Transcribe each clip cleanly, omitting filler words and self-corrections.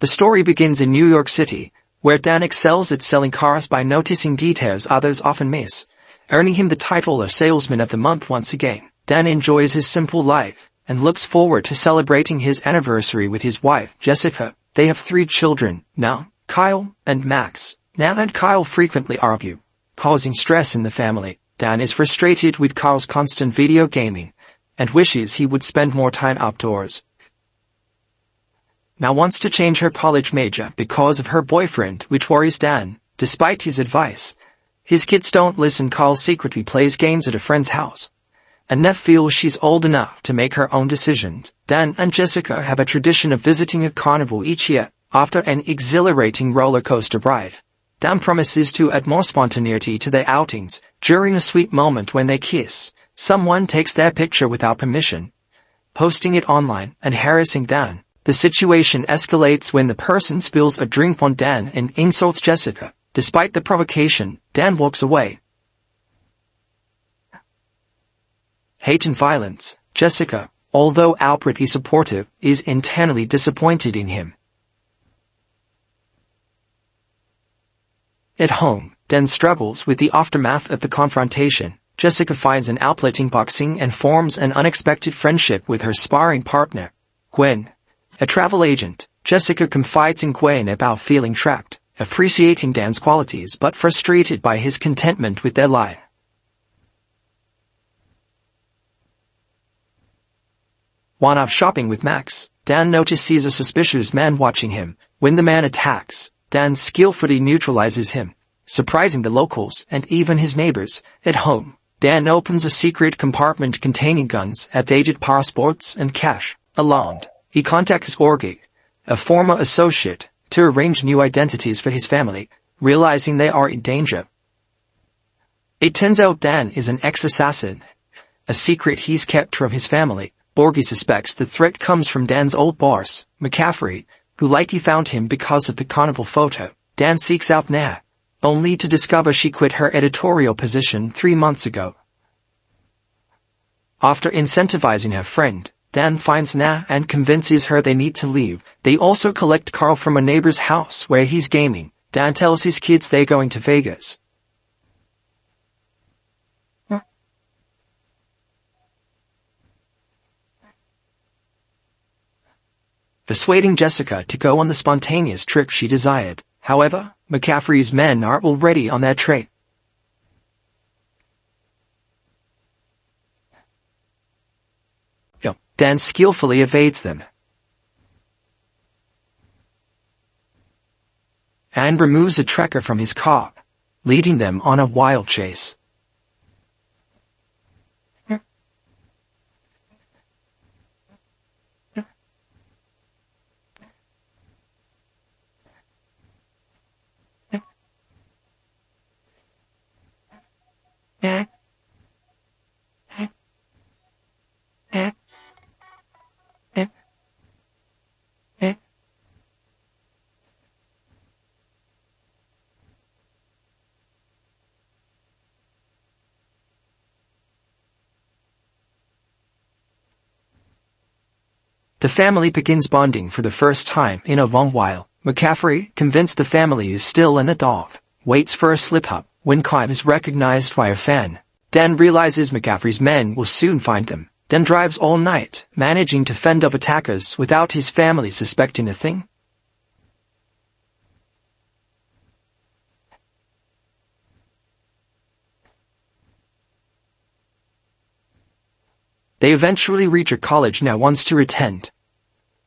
The story begins in New York City, where Dan excels at selling cars by noticing details others often miss, earning him the title of Salesman of the Month once again. Dan enjoys his simple life and looks forward to celebrating his anniversary with his wife, Jessica. They have 3 children now, Kyle and Max. Dan and Kyle frequently argue, causing stress in the family. Dan is frustrated with Kyle's constant video gaming and wishes he would spend more time outdoors. Now wants to change her college major because of her boyfriend, which worries Dan. Despite his advice, his kids don't listen. Kyle secretly plays games at a friend's house, and Neff feels she's old enough to make her own decisions. Dan and Jessica have a tradition of visiting a carnival each year after an exhilarating roller coaster ride. Dan promises to add more spontaneity to their outings. During a sweet moment when they kiss, someone takes their picture without permission, posting it online and harassing Dan. The situation escalates when the person spills a drink on Dan and insults Jessica. Despite the provocation, Dan walks away. Hate and violence. Jessica, although outwardly supportive, is internally disappointed in him. At home, Dan struggles with the aftermath of the confrontation. Jessica finds an outlet in boxing and forms an unexpected friendship with her sparring partner, Gwen, a travel agent. Jessica confides in Gwen about feeling trapped, appreciating Dan's qualities but frustrated by his contentment with their life. While out shopping with Max, Dan notices a suspicious man watching him. When the man attacks, Dan skillfully neutralizes him, surprising the locals and even his neighbors. At home, Dan opens a secret compartment containing guns, outdated passports, and cash. Alarmed, he contacts Orgi, a former associate, to arrange new identities for his family, realizing they are in danger. It turns out Dan is an ex-assassin, a secret he's kept from his family. Orgi suspects the threat comes from Dan's old boss, McCaffrey, who likely found him because of the carnival photo. Dan seeks out Na, only to discover she quit her editorial position 3 months ago. After incentivizing her friend, Dan finds Na and convinces her they need to leave. They also collect Carl from a neighbor's house where he's gaming. Dan tells his kids they're going to Vegas. Persuading Jessica to go on the spontaneous trip she desired. However, McCaffrey's men are already on their trail. Dan skillfully evades them and removes a tracker from his car, leading them on a wild chase. The family begins bonding for the first time in a long while. McCaffrey, convinced the family is still in the dark, waits for a slip-up. When Kyle is recognized by a fan, Dan realizes McCaffrey's men will soon find them. Dan drives all night, managing to fend off attackers without his family suspecting a thing. They eventually reach a college now wants to attend,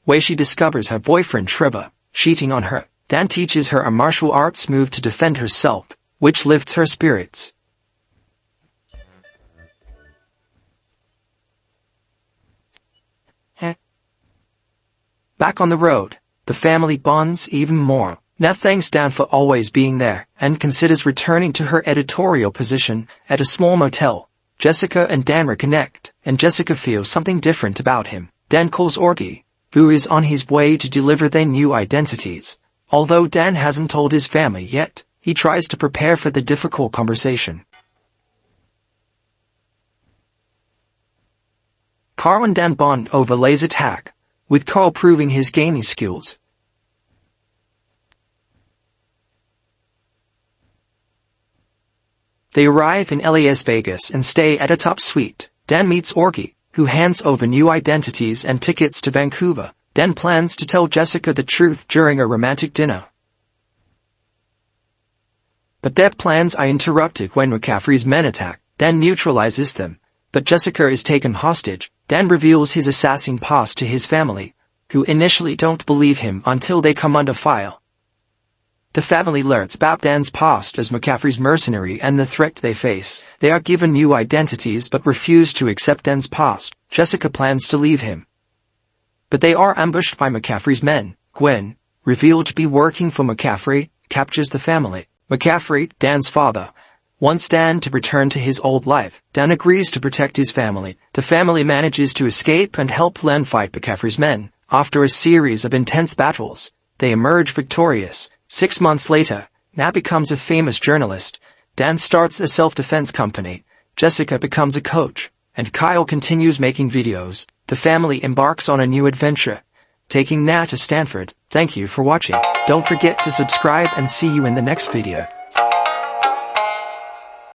where she discovers her boyfriend Trevor cheating on her. Dan teaches her a martial arts move to defend herself, which lifts her spirits. Back on the road, the family bonds even more. Nat thanks Dan for always being there and considers returning to her editorial position at a small motel. Jessica and Dan reconnect, and Jessica feels something different about him. Dan calls Orgi, who is on his way to deliver their new identities. Although Dan hasn't told his family yet, he tries to prepare for the difficult conversation. Carl and Dan bond over laser tag, with Carl proving his gaming skills. They arrive in Las Vegas and stay at a top suite. Dan meets Orky, who hands over new identities and tickets to Vancouver. Dan plans to tell Jessica the truth during a romantic dinner. But their plans are interrupted when McCaffrey's men attack. Dan neutralizes them, but Jessica is taken hostage. Dan reveals his assassin past to his family, who initially don't believe him until they come under fire. The family learns about Dan's past as McCaffrey's mercenary and the threat they face. They are given new identities but refuse to accept Dan's past. Jessica plans to leave him, but they are ambushed by McCaffrey's men. Gwen, revealed to be working for McCaffrey, captures the family. McCaffrey, Dan's father, wants Dan to return to his old life. Dan agrees to protect his family. The family manages to escape and help Len fight McCaffrey's men. After a series of intense battles, they emerge victorious. 6 months later, Nat becomes a famous journalist. Dan starts a self-defense company. Jessica becomes a coach, and Kyle continues making videos. The family embarks on a new adventure, taking Nat to Stanford. Thank you for watching. Don't forget to subscribe and see you in the next video.